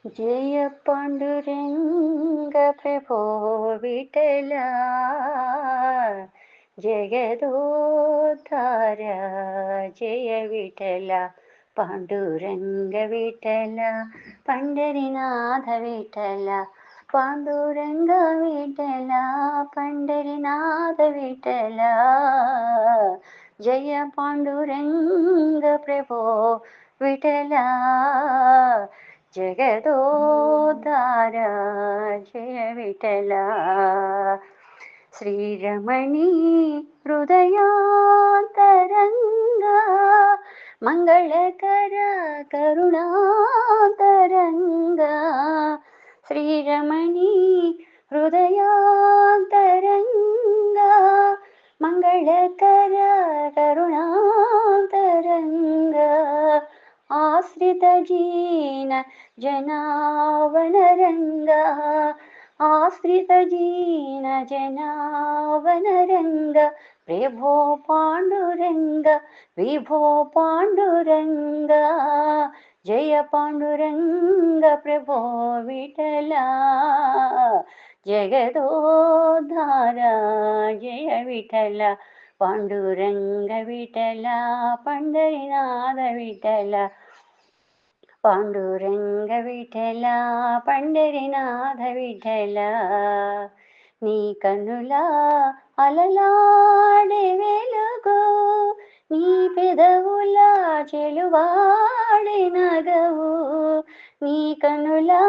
जय पांडुरंग प्रभो विठला, जगदोद्धार जय विठला. पांडुरंग विठला, पंढरीनाथ विठला. पांडुरंग विठला, पंढरीनाथ विठला. जय पांडुरंग प्रभो विठला, जगदोद्धार जय विठला. श्रीरमणी हृदयांतरंगा, मंगळकर करुणातरंगा. श्रीरमणी हृदयांतरंगा, मंगळकर करुणातरंगा. आश्रित जीन जनावनरंगा, आश्रित जीन जनावनरंग. प्रभो पांडुरंग विभो पांडुरंग, जय पांडुरंग प्रभो विठला. जगदोद्धार जय विठला. पांडुरंग विठला, पंढरीनाथ विठला. पांडुरंग विठला, पंढरीनाथ विठला. నీ కన్నులా అలలాడే వెలుగు, నీ పెదవులా చెలువాడే నగవు. నీ కన్నులా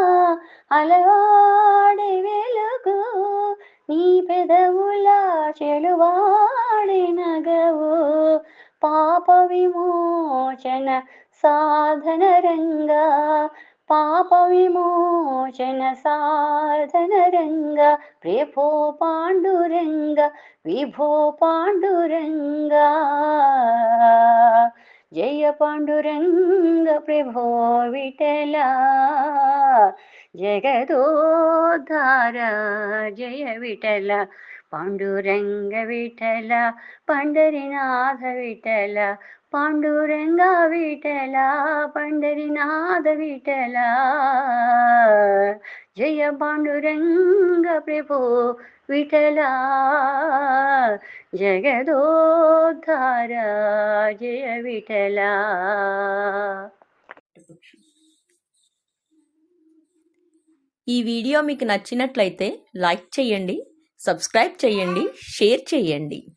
అలవాడే వెలుగు, నీ పెదవులా చెలువాడే నగవు. పాప విమోచన సాధన రంగా, పాప విమోచన సాధన రంగ. ప్రభో పాండురంగ విభో పాండురంగ, జయ పాండురంగ ప్రభో విఠలా. జగదోద్ధార జయ విఠల. పాండురంగ విఠల, పండరీనాథ విఠల. पांडुरंग विठला, पंढरीनाथ विठला. जय पांडुरंग प्रभो विठला, जगदोद्धार जय विठला. ఈ వీడియో మీకు నచ్చినట్లయితే లైక్ చేయండి, సబ్స్క్రైబ్ చేయండి, షేర్ చేయండి.